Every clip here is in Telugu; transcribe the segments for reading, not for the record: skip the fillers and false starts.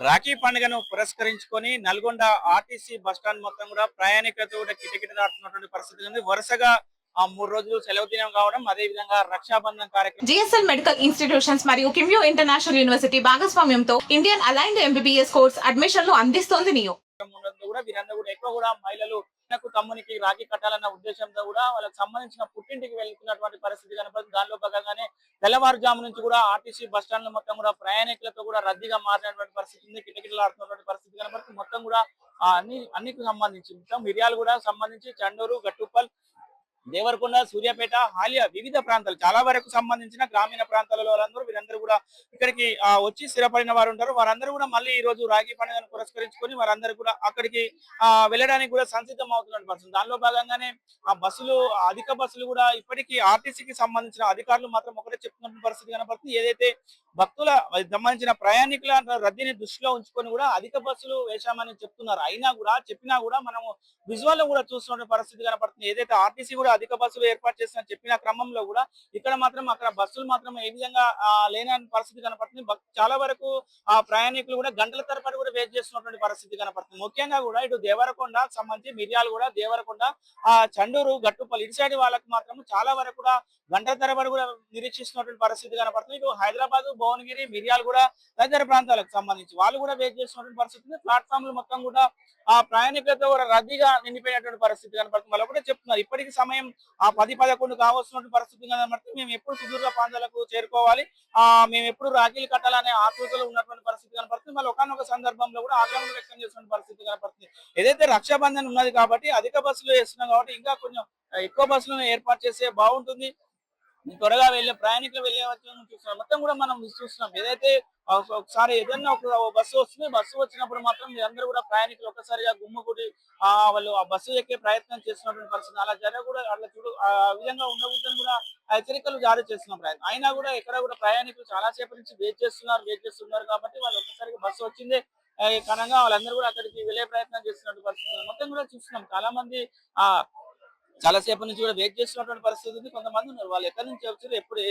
రాఖీ పండుగను పురస్కరించుకొని నల్గొండ ఆర్టీసీ బస్టాండ్ మొత్తం కూడా ప్రయాణికులతో కూడా కిటకిటలాడుతున్నటువంటి పరిస్థితి ఉంది. వరుసగా ఆ 3 రోజులు సెలవు దినం కావడం, అదే విధంగా రక్షాబంధన్ కార్యక్రమం జిఎస్ఎల్ మెడికల్ ఇన్స్టిట్యూషన్స్ మరియు కిమ్యూ ఇంటర్నేషనల్ యూనివర్సిటీ భాగస్వామ్యంతో ఇండియన్ అలైన్డ్ ఎంబీబీఎస్ కోర్స్ అడ్మిషన్లు అందిస్తోంది నియో. ఉన్నందుకు కూడా వీరందరూ కూడా ఎక్కువ కూడా మహిళలు తనకు తమ్మునికి రాఖీ కట్టాలన్న ఉద్దేశంతో కూడా వాళ్ళకి సంబంధించిన పుట్టింటికి వెళ్తున్నటువంటి పరిస్థితి కనపడుతుంది. దానిలో భాగంగానే తెల్లవారుజాము నుంచి కూడా ఆర్టీసీ బస్టాండ్లు మొత్తం కూడా ప్రయాణికులతో కూడా రద్దీగా మారినటువంటి పరిస్థితి ఉంది. కిటకిటలాడుతున్నటువంటి పరిస్థితి కనపడుతుంది. మొత్తం కూడా అన్నికి సంబంధించి మొత్తం మిర్యాలు కూడా సంబంధించి చండూరు, గట్టుప్పల్, దేవరకొండ, సూర్యాపేట, హాలియా వివిధ ప్రాంతాలు చాలా వరకు సంబంధించిన గ్రామీణ ప్రాంతాలలో వాళ్ళందరూ వీరందరూ కూడా ఇక్కడికి వచ్చి స్థిరపడిన వారు ఉంటారు. వారందరూ కూడా మళ్ళీ ఈ రోజు రాఖీ పండుగను పురస్కరించుకొని వారందరూ కూడా అక్కడికి వెళ్ళడానికి కూడా సంసిద్ధం అవుతున్నటువంటి పరిస్థితి. దానిలో భాగంగానే ఆ బస్సులు, అధిక బస్సులు కూడా ఇప్పటికీ ఆర్టీసీకి సంబంధించిన అధికారులు మాత్రం ఒకటే చెప్తున్న పరిస్థితి కనపడుతుంది. ఏదైతే భక్తుల సంబంధించిన ప్రయాణికుల రద్దీని దృష్టిలో ఉంచుకొని కూడా అధిక బస్సులు వేశామని చెప్తున్నారు. అయినా కూడా చెప్పినా కూడా మనము విజువల్ లో కూడా చూస్తున్న పరిస్థితి కనపడుతుంది. ఏదైతే ఆర్టీసీ కూడా అధిక బస్సులు ఏర్పాటు చేసిన చెప్పిన క్రమంలో కూడా ఇక్కడ మాత్రం అక్కడ బస్సులు మాత్రం ఏ విధంగా లేని పరిస్థితి కనపడుతుంది. చాలా వరకు ఆ ప్రయాణికులు కూడా గంటల తరబడి కూడా వెయిట్ చేస్తున్నటువంటి పరిస్థితి కనపడుతుంది. ముఖ్యంగా కూడా ఇటు దేవరకొండ సంబంధించి మిర్యాలు కూడా దేవరకొండ, చండూరు, గట్టుపల్లి ఇటు సైడ్ వాళ్ళకి మాత్రం చాలా వరకు కూడా గంటల తరబడి కూడా నిరీక్షిస్తున్నటువంటి పరిస్థితి కనపడుతుంది. ఇటు హైదరాబాద్, భువనగిరి, మిర్యాలు కూడా తదితర ప్రాంతాలకు సంబంధించి వాళ్ళు కూడా వెయిట్ చేస్తున్నటువంటి పరిస్థితి. ప్లాట్ఫామ్లు మొత్తం కూడా ఆ ప్రయాణికులతో కూడా రద్దీగా నిండిపోయినటువంటి పరిస్థితి కనపడుతుంది. వాళ్ళు కూడా చెప్తున్నారు ఇప్పటికి సమయం 10-11 కావస్తున్నటువంటి పరిస్థితి కనబడుతుంది. మేము ఎప్పుడు సుదూర ప్రాంతాలకు చేరుకోవాలి, మేము ఎప్పుడు రాఖీలు కట్టాలనే ఆతృతలో ఉన్నటువంటి పరిస్థితి కనపడుతుంది. మళ్ళీ ఒకనొక సందర్భంలో కూడా ఆగ్రహం వ్యక్తం చేస్తున్న పరిస్థితి కనపడుతుంది. ఏదైతే రక్షాబంధన్ ఉన్నది కాబట్టి అధిక బస్సులు వేస్తున్నాం కాబట్టి ఇంకా కొంచెం ఎక్కువ బస్సులను ఏర్పాటు చేస్తే బాగుంటుంది. త్వరగా వెళ్ళే ప్రయాణికులు వెళ్ళే చూస్తున్నాం. మొత్తం కూడా మనం చూస్తున్నాం. ఏదైతే ఒకసారి ఏదైనా ఒక బస్సు వస్తుంది, బస్సు వచ్చినప్పుడు మాత్రం మీరందరూ కూడా ప్రయాణికులు ఒక్కసారిగా గుమ్మగుడి వాళ్ళు ఆ బస్సు ఎక్కే ప్రయత్నం చేస్తున్నటువంటి పరిస్థితి. అలా జరగకూడదు, అట్లా ఆ విధంగా ఉండకూడదని కూడా హెచ్చరికలు జారీ చేస్తున్న ప్రయత్నం. అయినా కూడా ఎక్కడ కూడా ప్రయాణికులు చాలా సేపటి నుంచి వెయిట్ చేస్తున్నారు కాబట్టి వాళ్ళు ఒక్కసారిగా బస్సు వచ్చిందే కారణంగా వాళ్ళందరూ కూడా అక్కడికి వెళ్ళే ప్రయత్నం చేస్తున్నటువంటి పరిస్థితి మొత్తం కూడా చూస్తున్నాం. చాలా మంది చాలా సేపటి నుంచి కూడా వెయిట్ చేస్తున్నటువంటి పరిస్థితి ఉంది. కొంతమంది ఉన్నారు, వాళ్ళు ఎక్కడి నుంచి వచ్చారు ఎప్పుడు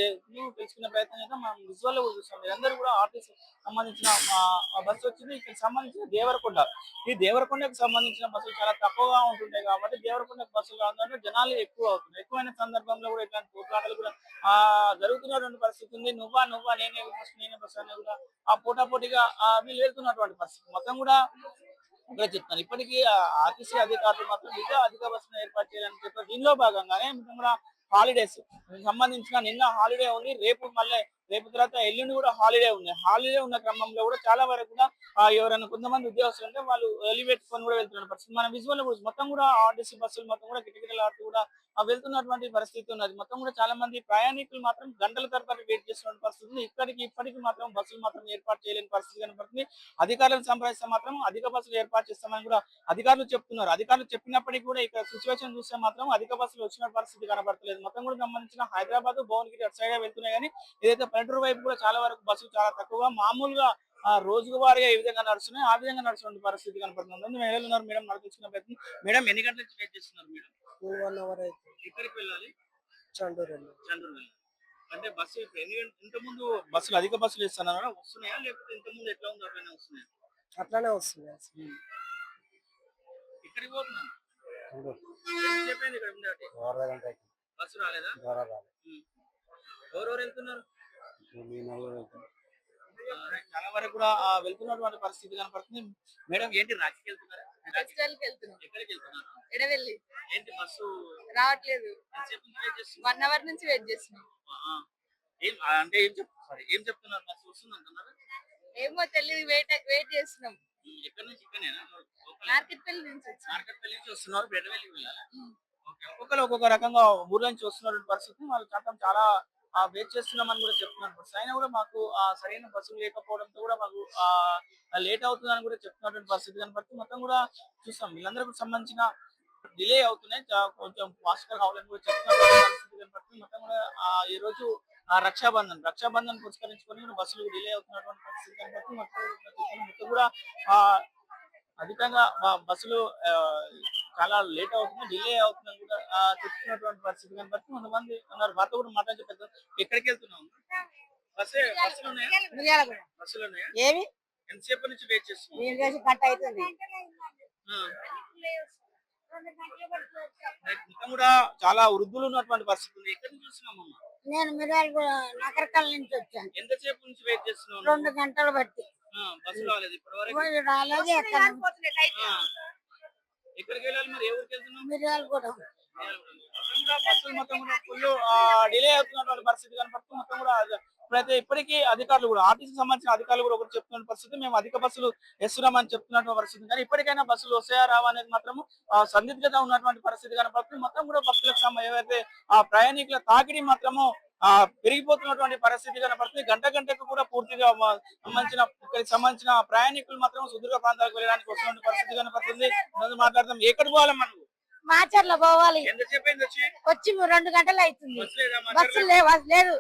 తెలుసుకునే ప్రయత్నం అయితే మనం విజువల్ లో కూడా చూస్తాం. మీరందరూ కూడా ఆర్టీసీ సంబంధించిన బస్సు వచ్చింది. ఇక్కడ సంబంధించిన దేవరకొండ, ఈ దేవరకొండకు సంబంధించిన బస్సులు చాలా తక్కువగా ఉంటుంటాయి కాబట్టి దేవరకొండ బస్సులు కావాలంటే జనాలు ఎక్కువ అవుతుంది. ఎక్కువైన సందర్భంలో కూడా ఇట్లాంటి పోట్లాటలు కూడా జరుగుతున్నటువంటి పరిస్థితి ఉంది. నువ్వా నేనే బస్సు అనేది కూడా పోటాపోటీగా వీళ్ళు వెళ్తున్నటువంటి పరిస్థితి మొత్తం కూడా ఇక్కడ చెప్తాను. ఇప్పటికీ ఆర్టీసీ అధికారులు మాత్రం ఇంకా అధిక బస్సును ఏర్పాటు చేయాలని చెప్పారు. దీనిలో భాగంగానే కూడా హాలిడేస్ సంబంధించిన నిన్న హాలిడే ఉంది, రేపు తర్వాత ఎల్లుండి కూడా హాలిడే ఉంది. హాలిడే ఉన్న క్రమంలో కూడా చాలా వరకు కూడా ఎవరైనా కొంతమంది ఉద్యోగస్తులు ఉంటే వాళ్ళు ఎలివేట్కొని కూడా వెళ్తున్న పరిస్థితి మన విజువల్ మొత్తం కూడా ఆర్టీసీ బస్సులు మొత్తం కూడా కిటకిటలాడుతూ కూడా వెళ్తున్నటువంటి పరిస్థితి ఉన్నది. మొత్తం కూడా చాలా మంది ప్రయాణికులు మాత్రం గంటల తరబడి వెయిట్ చేస్తున్న పరిస్థితి ఉంది. ఇప్పటికీ మాత్రం బస్సులు మాత్రం ఏర్పాటు చేయలేని పరిస్థితి కనపడుతుంది. అధికారులను సంప్రదిస్తే మాత్రం అధిక బస్సులు ఏర్పాటు చేస్తామని కూడా అధికారులు చెప్తున్నారు. అధికారులు చెప్పినప్పటికీ కూడా ఇక్కడ సిచ్యువేషన్ చూస్తే మాత్రం అధిక బస్సులు వచ్చిన పరిస్థితి కనబడతలేదు. మొత్తం కూడా సంబంధించిన హైదరాబాద్, భువనగిరి అటు సైడ్ వెళ్తున్నాయి కానీ ఏదైతే పల్లెటూరు వైపు కూడా చాలా వరకు బస్సులు చాలా తక్కువగా మామూలుగా రోజువారీగా ఏ విధంగా నడుస్తున్నాయి ఆ విధంగా నడుస్తున్న పరిస్థితి కనపడుతుంది. మేడం ఉన్నారు, మేడం నడిపించుకున్న ప్రయత్నం. మేడం ఎన్ని గంటల నుంచి వెయిట్ చేస్తున్నారు మేడం? 1 అవర్ అయితే ఎక్కడికి వెళ్ళాలి? చండూరు చంద్రుడు అంటే బస్సు ఇంత ముందు బస్సులు అధిక బస్సులు ఇస్తున్నారా వస్తున్నాయా, లేకపోతే ఇంత ముందు ఎట్లా ఉందో అట్లనే వస్తున్నాయా? అట్లానే వస్తుంది. ఇక్కడికి పోతున్నాను చెప్పండి. ఇక్కడ ఉండేటి బస్సు రాలేదా? ఎవరెవరు వెళ్తున్నారు? చాలా వరకు కూడా వెళ్తున్నటువంటి పరిస్థితి కనపడుతుంది. మేడం ఏంటి రాఖీకి వెళ్తున్నారా? ఎక్కడికి వెళ్తున్నారు? ఎడవెల్లి. ఏంటి బస్సు రావట్లేదు, ఎంతసేపు నుంచి వెయిట్ చేస్తున్నారు? 1 అవర్ నుంచి వెయిట్ చేస్తున్నాం. అంటే ఏం చెప్తున్నారు? బస్సు వస్తుంది అంటున్నారు? ఏమో తెలియదు, వెయిట్ చేస్తున్నాం. ఎక్కడి నుంచి? ఇక్కడనేనా? మార్కెట్పల్లి నుంచి మార్కెట్పల్లి నుంచి వస్తున్నారు, బెడవెల్లికి వెళ్ళాలా? ఒక్కొక్కరు ఒక్కొక్క రకంగా ఊర్ల నుంచి వస్తున్న పరిస్థితి. వాళ్ళు చాలా వెయిట్ చేస్తున్నామని కూడా చెప్తున్నారు. అయినా కూడా మాకు సరైన బస్సులు లేకపోవడంతో కూడా మాకు లేట్ అవుతుందని కూడా చెప్తున్నటువంటి పరిస్థితి కనపడుతుంది. మొత్తం కూడా చూస్తాం వీళ్ళందరికీ సంబంధించిన డిలే అవుతున్నాయి, కొంచెం ఫాస్ట్ గా కావాలని కూడా చెప్తున్నటువంటి పరిస్థితి కనపడుతుంది. మొత్తం కూడా ఈ రోజు రక్షాబంధన్ పురస్కరించుకొని బస్సులు డిలే అవుతున్నటువంటి పరిస్థితి కనపడుతుంది. మొత్తం కూడా అధికంగా బస్సులు చాలా లేట్ అవుతుంది, డిలే అవుతుందని కూడా చెప్తున్నటువంటి పరిస్థితి కనపడుతుంది. కొంతమంది ఉన్నారు, వారితో కూడా మాట్లాడి ఎక్కడికి వెళ్తున్నాము? బస్సులు ఉన్నాయా? ఏమి ఎంతసేపు నుంచి వెయిట్ చేస్తున్నావు? నేను చేసి గంట అవుతుంది. ఆ. మొత్తం కూడా చాలా వృద్ధులు ఉన్నటువంటి పరిస్థితి ఉంది. ఎక్కడి నుంచి చూస్తున్నామమ్మా? నేను మిర్యాల నగరకల్ నుంచి వచ్చాను. ఎంతసేపు నుంచి వెయిట్ చేస్తున్నావు? 2 గంటలు బట్టి బస్సు రాలేదు ఇప్పటి వరకు. రాలేదు. ఎక్కడికి వెళ్ళాలి మరి? ఏ ఊరికి వెళ్తున్నాం? మిర్యాల కూడా బస్సులు మొత్తం కూడా ఫుల్ డిలే అవుతున్నటువంటి పరిస్థితి కనపడుతుంది. మొత్తం కూడా ఇప్పుడైతే ఇప్పటికీ అధికారులు కూడా ఆర్టీసీ సంబంధించిన అధికారులు కూడా ఒకటి చెప్తున్న పరిస్థితి, మేము అధిక బస్సులు వేస్తున్నామని చెప్తున్నటువంటి పరిస్థితి. కానీ ఇప్పటికైనా బస్సులు వస్తాయా రావా అనేది మాత్రం సందిగ్ధత ఉన్నటువంటి పరిస్థితి కనపడుతుంది. మొత్తం కూడా భక్తులకు ఏవైతే ఆ ప్రయాణికుల తాకిడి మాత్రము పెరిగిపోతున్నటువంటి పరిస్థితి కనపడుతుంది. గంట గంటకు కూడా పూర్తిగా ఇక్కడికి సంబంధించిన ప్రయాణికులు మాత్రం సుదూర ప్రాంతాలకు వెళ్ళడానికి వస్తున్న పరిస్థితి కనపడుతుంది. మాట్లాడదాం, ఎక్కడికి పోవాలి మనకు? మాచర్ల పోవాలి. ఎంతసేపు అయింది వచ్చి 2 గంటలు అవుతుంది. బస్సు లేదా? బస్సు లేదు.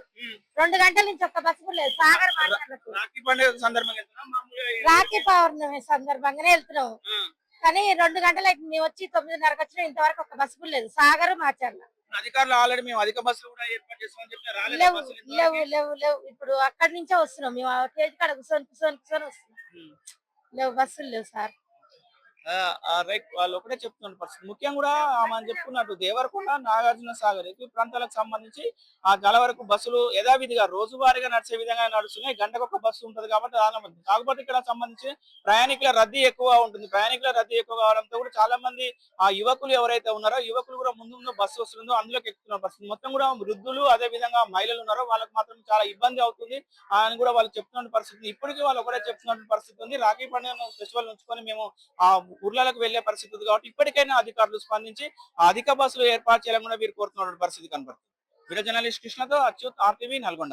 2 గంటల నుంచి ఒక్క బస్సు కూడా లేదు. సాగర్ మాచర్లకు రాఖీ పండుగ సందర్భంగా వెళ్తున్నాం. మామూలుగా రాఖీ పౌర్ణమి సందర్భంగానే వెళ్తున్నాం. కానీ 2 గంటలు అయితే మేము వచ్చి 9:30 వచ్చినా ఇంతవరకు ఒక్క బస్సు కూడా లేదు. సాగర్ మాచర్ల అధికారులు ఆల్రెడీ మేము అధిక బస్సులు కూడా ఏర్పాటు చేస్తామని చెప్పి రాలేదు. లేవు బస్సులు లేవు ఇంతవరకు. లేవు లేవు. ఇప్పుడు అక్కడి నుంచే వస్తున్నాం మేము. ఆ స్టేజ్ కాడ కూర్చొని వస్తున్నాం. లేవు బస్సులు లేవు సార్. రైట్, వాళ్ళు ఒకటే చెప్తున్న పరిస్థితి. ముఖ్యంగా కూడా మనం చెప్పుకున్నట్టు దేవరకొండ, నాగార్జున సాగర్ ఈ ప్రాంతాలకు సంబంధించి ఆ గల వరకు బస్సులు యథావిధిగా రోజువారీగా నడిచే విధంగా నడుస్తున్నాయి. గంటకు ఒక బస్సు ఉంటుంది కాబట్టి ఆనందం. కాకపోతే ఇక్కడ సంబంధించి ప్రయాణికుల రద్దీ ఎక్కువ ఉంటుంది. ప్రయాణికుల రద్దీ ఎక్కువ కావడంతో కూడా చాలా మంది ఆ యువకులు ఎవరైతే ఉన్నారో యువకులు కూడా ముందు బస్సు వస్తుందో అందులోకి ఎక్కుతున్న పరిస్థితి. మొత్తం కూడా వృద్ధులు అదే విధంగా మహిళలు ఉన్నారో వాళ్ళకి మాత్రం చాలా ఇబ్బంది అవుతుంది అని కూడా వాళ్ళు చెప్తున్న పరిస్థితి. ఇప్పటికీ వాళ్ళు ఒకటే చెప్తున్న పరిస్థితి ఉంది. రాఖీ పండుగ ఫెస్టివల్ ఉంచుకొని మేము ఆ ఊర్లకు వెళ్లే పరిస్థితి ఉంది కాబట్టి ఇప్పటికైనా అధికారులు స్పందించి అధిక బస్సులు ఏర్పాటు చేయాలని కూడా వీరు కోరుతున్న పరిస్థితి కనబడుతుంది. వీడియో జర్నలిస్ట్ కృష్ణతో అచ్యుత్, RTV, నల్గొండ.